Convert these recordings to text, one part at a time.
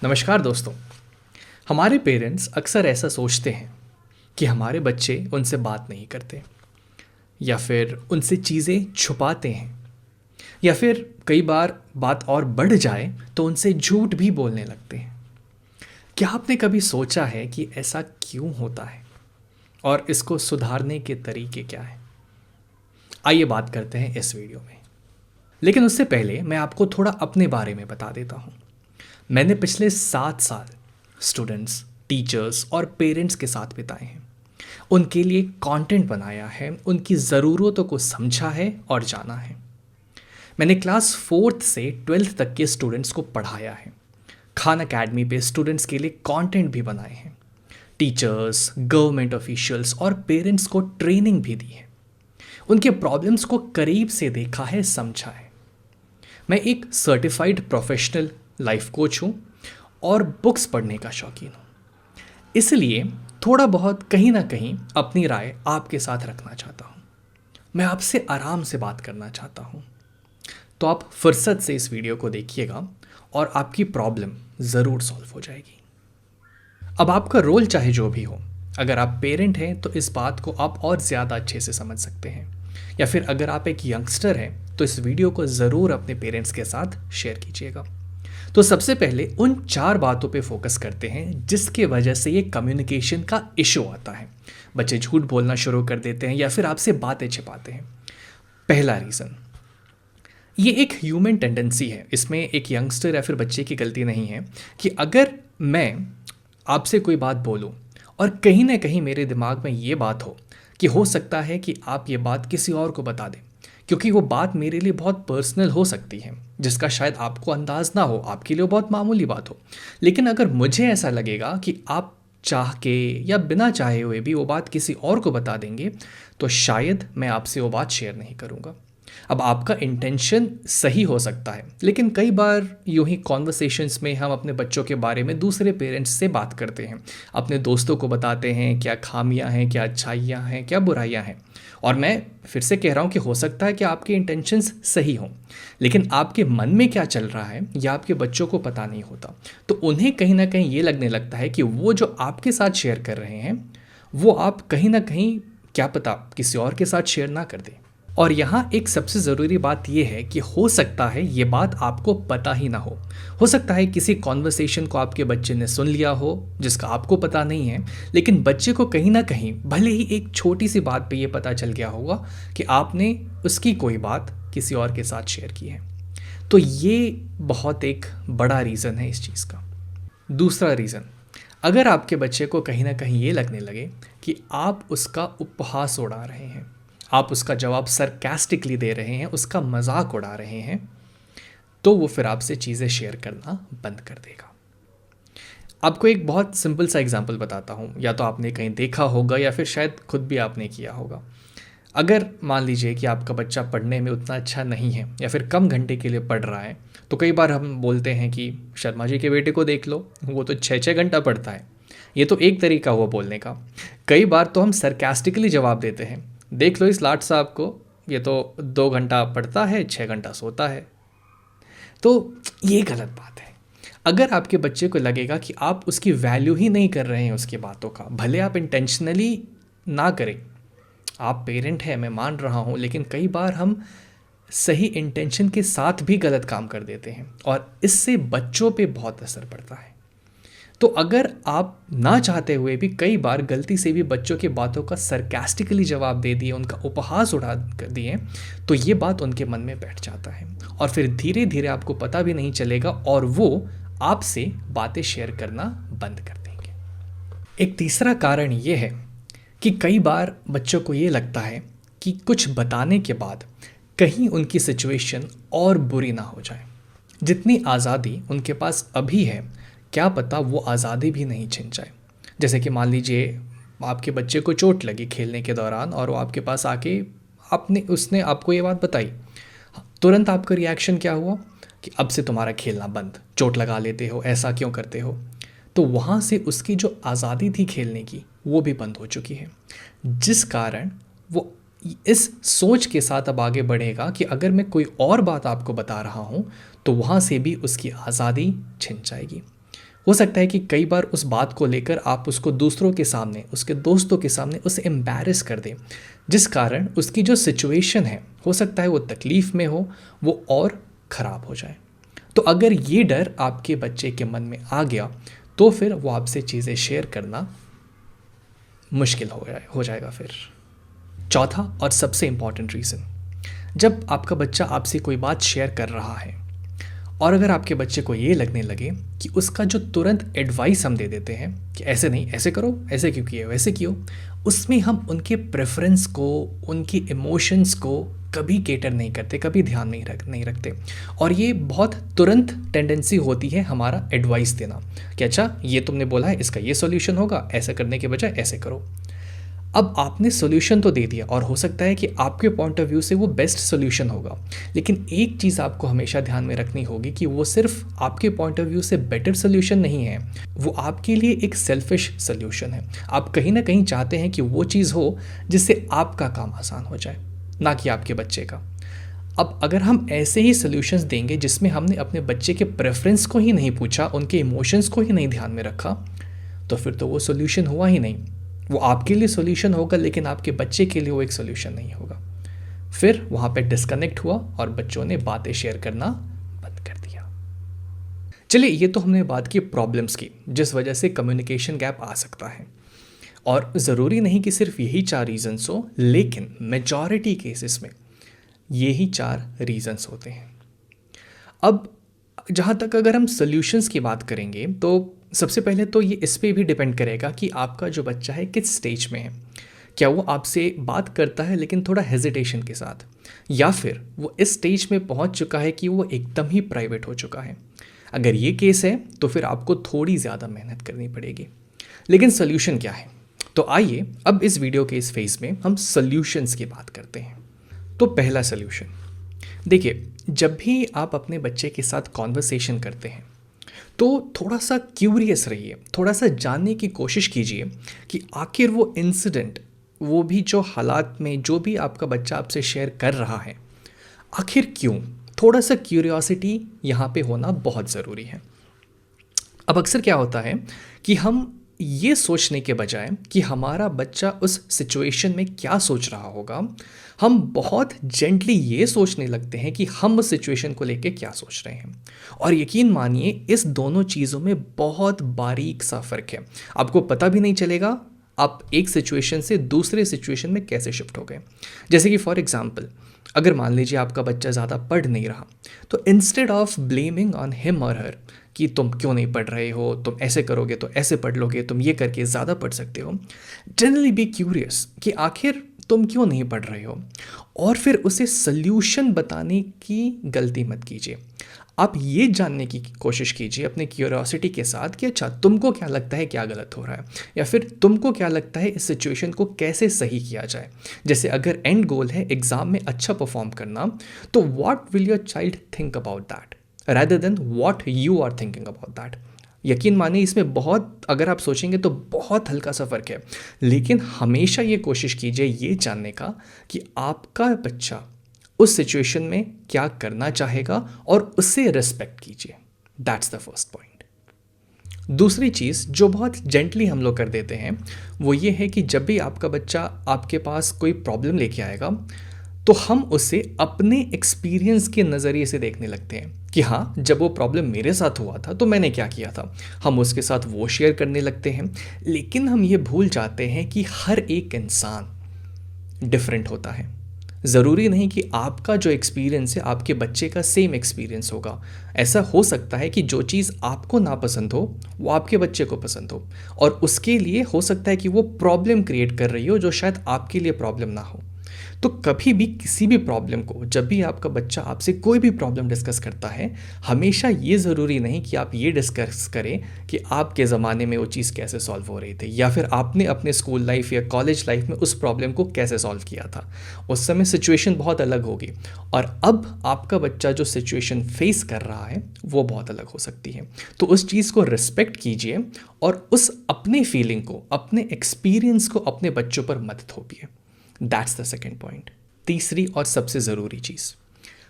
नमस्कार दोस्तों। हमारे पेरेंट्स अक्सर ऐसा सोचते हैं कि हमारे बच्चे उनसे बात नहीं करते या फिर उनसे चीज़ें छुपाते हैं या फिर कई बार बात और बढ़ जाए तो उनसे झूठ भी बोलने लगते हैं। क्या आपने कभी सोचा है कि ऐसा क्यों होता है और इसको सुधारने के तरीके क्या हैं? आइए बात करते हैं इस वीडियो में। लेकिन उससे पहले मैं आपको थोड़ा अपने बारे में बता देता हूँ। मैंने पिछले 7 साल स्टूडेंट्स, टीचर्स और पेरेंट्स के साथ बिताए हैं। उनके लिए कंटेंट बनाया है, उनकी ज़रूरतों को समझा है और जाना है। मैंने क्लास 4th से 12th तक के स्टूडेंट्स को पढ़ाया है। खान अकेडमी पे स्टूडेंट्स के लिए कंटेंट भी बनाए हैं। टीचर्स, गवर्नमेंट ऑफिशियल्स और पेरेंट्स को ट्रेनिंग भी दी है। उनके प्रॉब्लम्स को करीब से देखा है, समझा है। मैं एक सर्टिफाइड प्रोफेशनल लाइफ कोच हूँ और बुक्स पढ़ने का शौकीन हूँ। इसलिए थोड़ा बहुत कहीं ना कहीं अपनी राय आपके साथ रखना चाहता हूँ। मैं आपसे आराम से बात करना चाहता हूँ। तो आप फुर्सत से इस वीडियो को देखिएगा और आपकी प्रॉब्लम ज़रूर सॉल्व हो जाएगी। अब आपका रोल चाहे जो भी हो, अगर आप पेरेंट हैं तो इस बात को आप और ज़्यादा अच्छे से समझ सकते हैं, या फिर अगर आप एक यंगस्टर हैं तो इस वीडियो को ज़रूर अपने पेरेंट्स के साथ शेयर कीजिएगा। तो सबसे पहले उन 4 बातों पे फोकस करते हैं जिसके वजह से ये कम्युनिकेशन का इशू आता है। बच्चे झूठ बोलना शुरू कर देते हैं या फिर आपसे बातें छिपाते हैं। पहला रीज़न, ये एक ह्यूमन टेंडेंसी है। इसमें एक यंगस्टर या फिर बच्चे की गलती नहीं है कि अगर मैं आपसे कोई बात बोलूं और कहीं ना कहीं मेरे दिमाग में ये बात हो कि हो सकता है कि आप ये बात किसी और को बता दें, क्योंकि वो बात मेरे लिए बहुत पर्सनल हो सकती है, जिसका शायद आपको अंदाज ना हो, आपके लिए बहुत मामूली बात हो। लेकिन अगर मुझे ऐसा लगेगा कि आप चाह के या बिना चाहे हुए भी वो बात किसी और को बता देंगे, तो शायद मैं आपसे वो बात शेयर नहीं करूँगा। अब आपका इंटेंशन सही हो सकता है, लेकिन कई बार यूं ही कॉन्वर्सेशंस में हम अपने बच्चों के बारे में दूसरे पेरेंट्स से बात करते हैं, अपने दोस्तों को बताते हैं क्या खामियां हैं, क्या अच्छाइयां हैं, क्या बुराइयां हैं। और मैं फिर से कह रहा हूं कि हो सकता है कि आपके इंटेंशंस सही हों, लेकिन आपके मन में क्या चल रहा है या आपके बच्चों को पता नहीं होता। तो उन्हें कहीं ना कहीं ये लगने लगता है कि वो जो आपके साथ शेयर कर रहे हैं वो आप कहीं ना कहीं, क्या पता, किसी और के साथ शेयर ना कर दें। और यहाँ एक सबसे ज़रूरी बात यह है कि हो सकता है ये बात आपको पता ही ना हो सकता है किसी कॉन्वर्सेशन को आपके बच्चे ने सुन लिया हो जिसका आपको पता नहीं है, लेकिन बच्चे को कहीं ना कहीं भले ही एक छोटी सी बात पे ये पता चल गया होगा कि आपने उसकी कोई बात किसी और के साथ शेयर की है। तो ये बहुत एक बड़ा रीज़न है इस चीज़ का। दूसरा रीज़न, अगर आपके बच्चे को कहीं ना कहीं ये लगने लगे कि आप उसका उपहास उड़ा रहे हैं, आप उसका जवाब सरकास्टिकली दे रहे हैं, उसका मजाक उड़ा रहे हैं, तो वो फिर आपसे चीज़ें शेयर करना बंद कर देगा। आपको एक बहुत सिंपल सा एग्जांपल बताता हूँ, या तो आपने कहीं देखा होगा या फिर शायद खुद भी आपने किया होगा। अगर मान लीजिए कि आपका बच्चा पढ़ने में उतना अच्छा नहीं है या फिर कम घंटे के लिए पढ़ रहा है, तो कई बार हम बोलते हैं कि शर्मा जी के बेटे को देख लो, वो तो 6-6 घंटा पढ़ता है। ये तो एक तरीका हुआ बोलने का। कई बार तो हम सरकास्टिकली जवाब देते हैं, देख लो इस लाट साहब को, ये तो 2 घंटा पढ़ता है, 6 घंटा सोता है। तो ये गलत बात है। अगर आपके बच्चे को लगेगा कि आप उसकी वैल्यू ही नहीं कर रहे हैं उसकी बातों का, भले आप इंटेंशनली ना करें, आप पेरेंट हैं, मैं मान रहा हूँ, लेकिन कई बार हम सही इंटेंशन के साथ भी गलत काम कर देते हैं और इससे बच्चों पे बहुत असर पड़ता है। तो अगर आप ना चाहते हुए भी कई बार गलती से भी बच्चों की बातों का सरकास्टिकली जवाब दे दिए, उनका उपहास उड़ा दिए, तो ये बात उनके मन में बैठ जाता है और फिर धीरे धीरे आपको पता भी नहीं चलेगा और वो आपसे बातें शेयर करना बंद कर देंगे। एक तीसरा कारण ये है कि कई बार बच्चों को ये लगता है कि कुछ बताने के बाद कहीं उनकी सिचुएशन और बुरी ना हो जाए। जितनी आज़ादी उनके पास अभी है, क्या पता वो आज़ादी भी नहीं छिन जाए। जैसे कि मान लीजिए आपके बच्चे को चोट लगी खेलने के दौरान और वो आपके पास आके उसने आपको ये बात बताई, तुरंत आपका रिएक्शन क्या हुआ कि अब से तुम्हारा खेलना बंद, चोट लगा लेते हो, ऐसा क्यों करते हो। तो वहाँ से उसकी जो आज़ादी थी खेलने की वो भी बंद हो चुकी है, जिस कारण वो इस सोच के साथ अब आगे बढ़ेगा कि अगर मैं कोई और बात आपको बता रहा हूँ तो वहाँ से भी उसकी आज़ादी छिन जाएगी। हो सकता है कि कई बार उस बात को लेकर आप उसको दूसरों के सामने, उसके दोस्तों के सामने उसे एम्बैरस कर दें, जिस कारण उसकी जो सिचुएशन है, हो सकता है वो तकलीफ़ में हो, वो और ख़राब हो जाए। तो अगर ये डर आपके बच्चे के मन में आ गया तो फिर वो आपसे चीज़ें शेयर करना मुश्किल हो जाएगा फिर। चौथा और सबसे इम्पॉर्टेंट रीज़न, जब आपका बच्चा आपसे कोई बात शेयर कर रहा है और अगर आपके बच्चे को ये लगने लगे कि उसका जो तुरंत एडवाइस हम दे देते हैं कि ऐसे नहीं, ऐसे करो, ऐसे क्यों किए, वैसे क्यों, उसमें हम उनके प्रेफरेंस को, उनकी इमोशंस को कभी केटर नहीं करते, कभी ध्यान नहीं रखते। और ये बहुत तुरंत टेंडेंसी होती है हमारा एडवाइस देना कि अच्छा ये तुमने बोला है, इसका ये सॉल्यूशन होगा, ऐसा करने के बजाय ऐसे करो। अब आपने सोल्यूशन तो दे दिया और हो सकता है कि आपके पॉइंट ऑफ व्यू से वो बेस्ट सोल्यूशन होगा, लेकिन एक चीज़ आपको हमेशा ध्यान में रखनी होगी कि वो सिर्फ आपके पॉइंट ऑफ व्यू से बेटर सोल्यूशन नहीं है, वो आपके लिए एक सेल्फिश सोल्यूशन है। आप कहीं ना कहीं चाहते हैं कि वो चीज़ हो जिससे आपका काम आसान हो जाए, ना कि आपके बच्चे का। अब अगर हम ऐसे ही सोल्यूशंस देंगे जिसमें हमने अपने बच्चे के प्रेफरेंस को ही नहीं पूछा, उनके इमोशंस को ही नहीं ध्यान में रखा, तो फिर तो वो सोल्यूशन हुआ ही नहीं। वो आपके लिए सोल्यूशन होगा लेकिन आपके बच्चे के लिए वो एक सोल्यूशन नहीं होगा। फिर वहाँ पे डिस्कनेक्ट हुआ और बच्चों ने बातें शेयर करना बंद कर दिया। चलिए, ये तो हमने बात की प्रॉब्लम्स की जिस वजह से कम्युनिकेशन गैप आ सकता है, और ज़रूरी नहीं कि सिर्फ यही 4 रीजंस हो, लेकिन मेजॉरिटी केसेस में यही 4 रीजंस होते हैं। अब जहाँ तक अगर हम सॉल्यूशंस की बात करेंगे तो सबसे पहले तो ये इस पे भी डिपेंड करेगा कि आपका जो बच्चा है किस स्टेज में है। क्या वो आपसे बात करता है लेकिन थोड़ा हेजिटेशन के साथ, या फिर वो इस स्टेज में पहुंच चुका है कि वो एकदम ही प्राइवेट हो चुका है। अगर ये केस है तो फिर आपको थोड़ी ज़्यादा मेहनत करनी पड़ेगी। लेकिन सोल्यूशन क्या है, तो आइए अब इस वीडियो के इस फेज में हम सोल्यूशंस की बात करते हैं। तो पहला सोल्यूशन, देखिए, जब भी आप अपने बच्चे के साथ कॉन्वर्सेशन करते हैं तो थोड़ा सा क्यूरियस रहिए, थोड़ा सा जानने की कोशिश कीजिए कि आखिर वो इंसिडेंट, वो भी जो हालात में जो भी आपका बच्चा आपसे शेयर कर रहा है, आखिर क्यों। थोड़ा सा क्यूरियोसिटी यहाँ पे होना बहुत ज़रूरी है। अब अक्सर क्या होता है कि हम ये सोचने के बजाय कि हमारा बच्चा उस सिचुएशन में क्या सोच रहा होगा, हम बहुत जेंटली ये सोचने लगते हैं कि हम उस सिचुएशन को लेके क्या सोच रहे हैं। और यकीन मानिए, इस दोनों चीज़ों में बहुत बारीक सा फ़र्क है। आपको पता भी नहीं चलेगा आप एक सिचुएशन से दूसरे सिचुएशन में कैसे शिफ्ट हो गए। जैसे कि फॉर एग्जांपल, अगर मान लीजिए आपका बच्चा ज़्यादा पढ़ नहीं रहा, तो instead of blaming on him और हर कि तुम क्यों नहीं पढ़ रहे हो, तुम ऐसे करोगे तो ऐसे पढ़ लोगे, तुम ये करके ज़्यादा पढ़ सकते हो, जनरली बी क्यूरियस कि आखिर तुम क्यों नहीं पढ़ रहे हो, और फिर उसे सल्यूशन बताने की गलती मत कीजिए। आप ये जानने की कोशिश कीजिए अपने क्यूरियोसिटी के साथ कि अच्छा तुमको क्या लगता है क्या गलत हो रहा है, या फिर तुमको क्या लगता है इस सिचुएशन को कैसे सही किया जाए। जैसे अगर एंड गोल है एग्ज़ाम में अच्छा परफॉर्म करना, तो what will your child think about that rather than what you are thinking about that। यकीन मानिए, इसमें बहुत, अगर आप सोचेंगे तो बहुत हल्का सा फ़र्क है, लेकिन हमेशा ये कोशिश कीजिए ये जानने का कि आपका बच्चा उस सिचुएशन में क्या करना चाहेगा और उससे रिस्पेक्ट कीजिए। That's the first point. दूसरी चीज़ जो बहुत जेंटली हम लोग कर देते हैं वो ये है कि जब भी आपका बच्चा आपके पास कोई प्रॉब्लम लेके आएगा तो हम उसे अपने एक्सपीरियंस के नज़रिए से देखने लगते हैं कि हाँ, जब वो प्रॉब्लम मेरे साथ हुआ था तो मैंने क्या किया था। हम उसके साथ वो शेयर करने लगते हैं, लेकिन हम ये भूल जाते हैं कि हर एक इंसान डिफरेंट होता है। ज़रूरी नहीं कि आपका जो एक्सपीरियंस है आपके बच्चे का सेम एक्सपीरियंस होगा। ऐसा हो सकता है कि जो चीज़ आपको नापसंद हो वो आपके बच्चे को पसंद हो, और उसके लिए हो सकता है कि वो प्रॉब्लम क्रिएट कर रही हो जो शायद आपके लिए प्रॉब्लम ना हो। तो कभी भी किसी भी प्रॉब्लम को, जब भी आपका बच्चा आपसे कोई भी प्रॉब्लम डिस्कस करता है, हमेशा ये ज़रूरी नहीं कि आप ये डिस्कस करें कि आपके ज़माने में वो चीज़ कैसे सॉल्व हो रही थी, या फिर आपने अपने स्कूल लाइफ या कॉलेज लाइफ में उस प्रॉब्लम को कैसे सॉल्व किया था। उस समय सिचुएशन बहुत अलग होगी, और अब आपका बच्चा जो सिचुएशन फेस कर रहा है वो बहुत अलग हो सकती है। तो उस चीज़ को रिस्पेक्ट कीजिए और उस अपने फीलिंग को, अपने एक्सपीरियंस को अपने बच्चों पर मत थोपिए। That's the second point. तीसरी और सबसे ज़रूरी चीज़,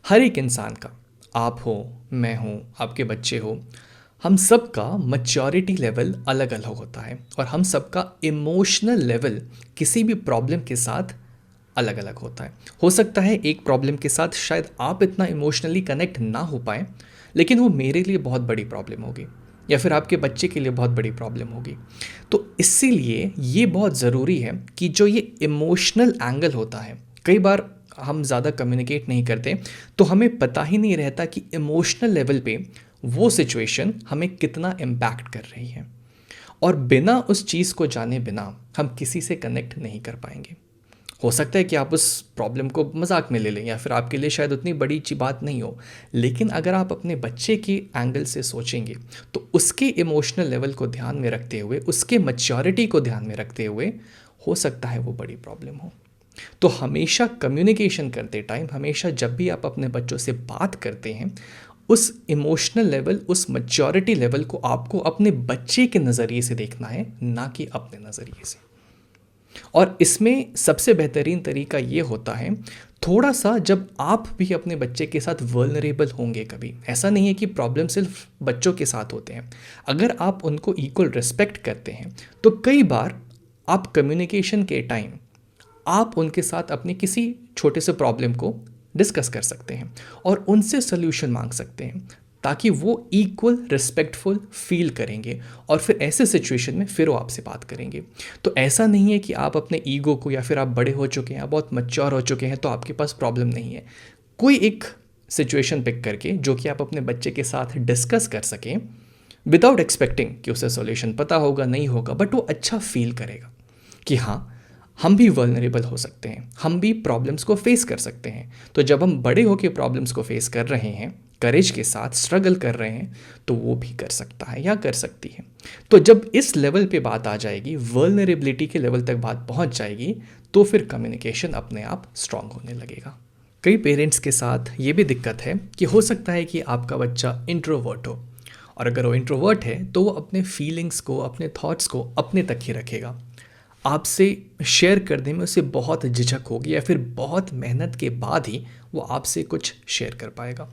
हर एक इंसान का, आप हो, मैं हूँ, आपके बच्चे हो, हम सबका मैच्योरिटी लेवल अलग अलग होता है और हम सबका इमोशनल लेवल किसी भी प्रॉब्लम के साथ अलग अलग होता है। हो सकता है एक प्रॉब्लम के साथ शायद आप इतना इमोशनली कनेक्ट ना हो पाए, लेकिन वो मेरे लिए बहुत बड़ी प्रॉब्लम होगी या फिर आपके बच्चे के लिए बहुत बड़ी प्रॉब्लम होगी। तो इसीलिए ये बहुत ज़रूरी है कि जो ये इमोशनल एंगल होता है, कई बार हम ज़्यादा कम्युनिकेट नहीं करते तो हमें पता ही नहीं रहता कि इमोशनल लेवल पे वो सिचुएशन हमें कितना इम्पैक्ट कर रही है, और बिना उस चीज़ को जाने बिना हम किसी से कनेक्ट नहीं कर पाएंगे। हो सकता है कि आप उस प्रॉब्लम को मजाक में ले लें या फिर आपके लिए शायद उतनी बड़ी ची बात नहीं हो, लेकिन अगर आप अपने बच्चे के एंगल से सोचेंगे तो उसके इमोशनल लेवल को ध्यान में रखते हुए, उसके मैच्योरिटी को ध्यान में रखते हुए हो सकता है वो बड़ी प्रॉब्लम हो। तो हमेशा कम्युनिकेशन करते टाइम, हमेशा जब भी आप अपने बच्चों से बात करते हैं, उस इमोशनल लेवल, उस मैच्योरिटी लेवल को आपको अपने बच्चे के नज़रिए से देखना है, ना कि अपने नज़रिए से। और इसमें सबसे बेहतरीन तरीका ये होता है थोड़ा सा जब आप भी अपने बच्चे के साथ वल्नरेबल होंगे। कभी ऐसा नहीं है कि प्रॉब्लम सिर्फ बच्चों के साथ होते हैं। अगर आप उनको इक्वल रिस्पेक्ट करते हैं तो कई बार आप कम्युनिकेशन के टाइम आप उनके साथ अपनी किसी छोटे से प्रॉब्लम को डिस्कस कर सकते हैं और उनसे सोल्यूशन मांग सकते हैं, ताकि वो इक्वल रिस्पेक्टफुल फील करेंगे और फिर ऐसे सिचुएशन में फिर वो आपसे बात करेंगे। तो ऐसा नहीं है कि आप अपने ईगो को, या फिर आप बड़े हो चुके हैं, आप बहुत मैच्योर हो चुके हैं तो आपके पास प्रॉब्लम नहीं है। कोई एक सिचुएशन पिक करके जो कि आप अपने बच्चे के साथ डिस्कस कर सकें विदाउट एक्सपेक्टिंग कि उसे सॉल्यूशन पता होगा नहीं होगा, बट वो अच्छा फील करेगा कि हाँ, हम भी वल्नरेबल हो सकते हैं, हम भी प्रॉब्लम्स को फेस कर सकते हैं। तो जब हम बड़े होकर प्रॉब्लम्स को फेस कर रहे हैं, करेज के साथ स्ट्रगल कर रहे हैं, तो वो भी कर सकता है या कर सकती है। तो जब इस लेवल पे बात आ जाएगी, वल्नरेबिलिटी के लेवल तक बात पहुंच जाएगी, तो फिर कम्युनिकेशन अपने आप स्ट्रांग होने लगेगा। कई पेरेंट्स के साथ ये भी दिक्कत है कि हो सकता है कि आपका बच्चा इंट्रोवर्ट हो, और अगर वो इंट्रोवर्ट है तो वो अपने फीलिंग्स को, अपने थॉट्स को अपने तक ही रखेगा। आपसे शेयर करने में उसे बहुत झिझक होगी या फिर बहुत मेहनत के बाद ही वो आपसे कुछ शेयर कर पाएगा।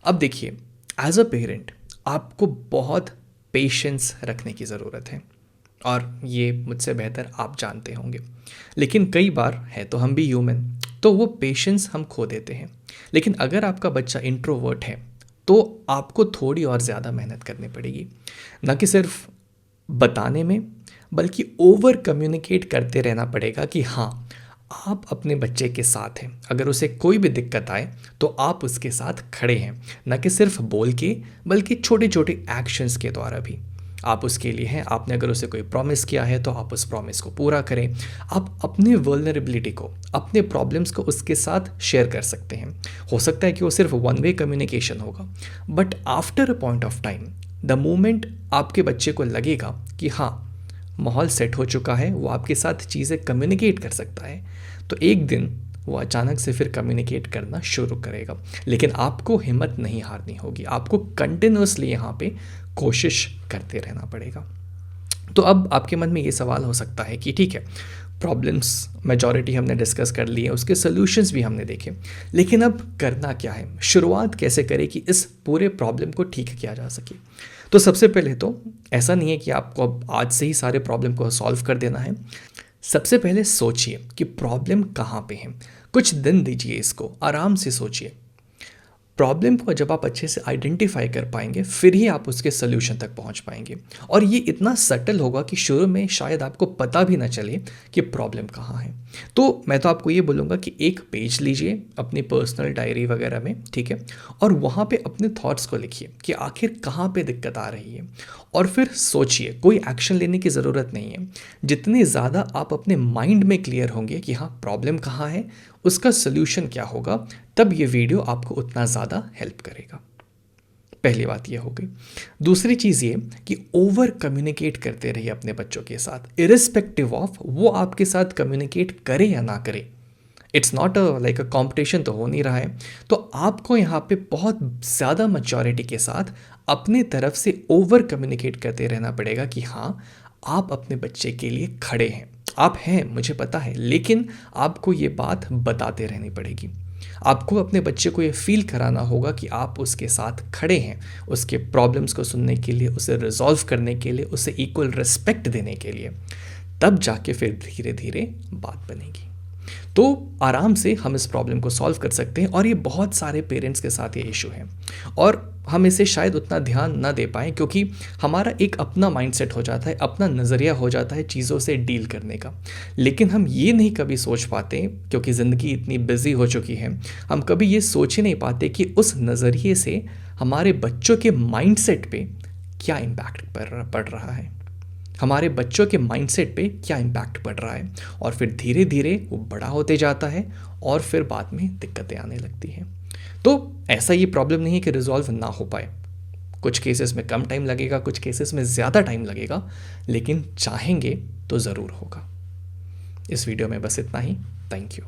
अब देखिए, एज अ पेरेंट आपको बहुत पेशेंस रखने की ज़रूरत है, और ये मुझसे बेहतर आप जानते होंगे। लेकिन कई बार है तो हम भी ह्यूमन, तो वो पेशेंस हम खो देते हैं। लेकिन अगर आपका बच्चा इंट्रोवर्ट है तो आपको थोड़ी और ज़्यादा मेहनत करनी पड़ेगी, ना कि सिर्फ बताने में, बल्कि ओवर कम्युनिकेट करते रहना पड़ेगा कि हाँ, आप अपने बच्चे के साथ हैं। अगर उसे कोई भी दिक्कत आए तो आप उसके साथ खड़े हैं, न कि सिर्फ बोल के, बल्कि छोटे छोटे एक्शंस के द्वारा भी आप उसके लिए हैं। आपने अगर उसे कोई प्रॉमिस किया है तो आप उस प्रॉमिस को पूरा करें। आप अपनी वल्नरेबिलिटी को, अपने प्रॉब्लम्स को उसके साथ शेयर कर सकते हैं। हो सकता है कि वो सिर्फ वन वे कम्युनिकेशन होगा, but after a point of time, the moment आपके बच्चे को लगेगा कि हाँ, माहौल सेट हो चुका है, वो आपके साथ चीज़ें कम्युनिकेट कर सकता है, तो एक दिन वो अचानक से फिर कम्युनिकेट करना शुरू करेगा। लेकिन आपको हिम्मत नहीं हारनी होगी, आपको कंटिन्यूसली यहाँ पे कोशिश करते रहना पड़ेगा। तो अब आपके मन में ये सवाल हो सकता है कि ठीक है, प्रॉब्लम्स मेजॉरिटी हमने डिस्कस कर लिए, उसके सॉल्यूशंस भी हमने देखे, लेकिन अब करना क्या है, शुरुआत कैसे करें कि इस पूरे प्रॉब्लम को ठीक किया जा सके। तो सबसे पहले तो ऐसा नहीं है कि आपको अब आज से ही सारे प्रॉब्लम को सॉल्व कर देना है। सबसे पहले सोचिए कि प्रॉब्लम कहाँ पे है, कुछ दिन दीजिए इसको, आराम से सोचिए। प्रॉब्लम को जब आप अच्छे से आइडेंटिफाई कर पाएंगे, फिर ही आप उसके सोल्यूशन तक पहुंच पाएंगे। और ये इतना सटल होगा कि शुरू में शायद आपको पता भी ना चले कि प्रॉब्लम कहाँ है। तो मैं तो आपको ये बोलूँगा कि एक पेज लीजिए अपनी पर्सनल डायरी वगैरह में, ठीक है, और वहाँ पे अपने थॉट्स को लिखिए कि आखिर कहाँ पे दिक्कत आ रही है, और फिर सोचिए। कोई एक्शन लेने की ज़रूरत नहीं है। जितने ज़्यादा आप अपने माइंड में क्लियर होंगे कि हाँ, प्रॉब्लम कहाँ है, उसका सल्यूशन क्या होगा, तब ये वीडियो आपको उतना ज़्यादा हेल्प करेगा। पहली बात ये हो गई। दूसरी चीज़ ये कि ओवर कम्युनिकेट करते रहिए अपने बच्चों के साथ, इरिस्पेक्टिव ऑफ वो आपके साथ कम्युनिकेट करे या ना करे। It's not like a competition, तो हो नहीं रहा है। तो आपको यहाँ पे बहुत ज़्यादा मैच्योरिटी के साथ अपने तरफ से ओवर कम्युनिकेट करते रहना पड़ेगा कि हाँ, आप अपने बच्चे के लिए खड़े हैं, आप हैं, मुझे पता है, लेकिन आपको ये बात बताते रहनी पड़ेगी। आपको अपने बच्चे को ये फील कराना होगा कि आप उसके साथ खड़े हैं, उसके प्रॉब्लम्स को सुनने के लिए, उसे रिजॉल्व करने के लिए, उसे इक्वल रिस्पेक्ट देने के लिए। तब जाके फिर धीरे धीरे बात बनेगी। तो आराम से हम इस प्रॉब्लम को सॉल्व कर सकते हैं, और ये बहुत सारे पेरेंट्स के साथ ये इशू है, और हम इसे शायद उतना ध्यान ना दे पाएँ क्योंकि हमारा एक अपना माइंडसेट हो जाता है, अपना नज़रिया हो जाता है चीज़ों से डील करने का। लेकिन हम ये नहीं कभी सोच पाते, क्योंकि ज़िंदगी इतनी बिजी हो चुकी है, हम कभी ये सोच ही नहीं पाते कि उस नज़रिए से हमारे बच्चों के माइंडसेट पे क्या इम्पैक्ट पड़ रहा है, हमारे बच्चों के माइंडसेट पे क्या इम्पैक्ट पड़ रहा है। और फिर धीरे धीरे वो बड़ा होते जाता है, और फिर बाद में दिक्कतें आने लगती हैं। तो ऐसा ये प्रॉब्लम नहीं है कि रिजॉल्व ना हो पाए, कुछ केसेस में कम टाइम लगेगा, कुछ केसेस में ज़्यादा टाइम लगेगा, लेकिन चाहेंगे तो ज़रूर होगा। इस वीडियो में बस इतना ही। Thank you.